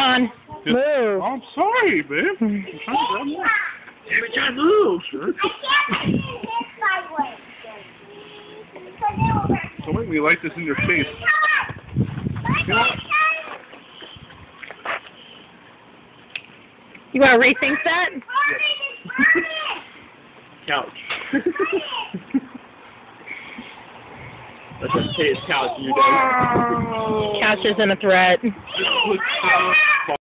John, Just, move. I'm sorry, babe. I'm trying to grab more. Damn it, John, move. Sure. Don't make me light this in your face. You know what? You want to rethink that? Couch. That's what Kay's couch you guys. Couch isn't a threat. This looks so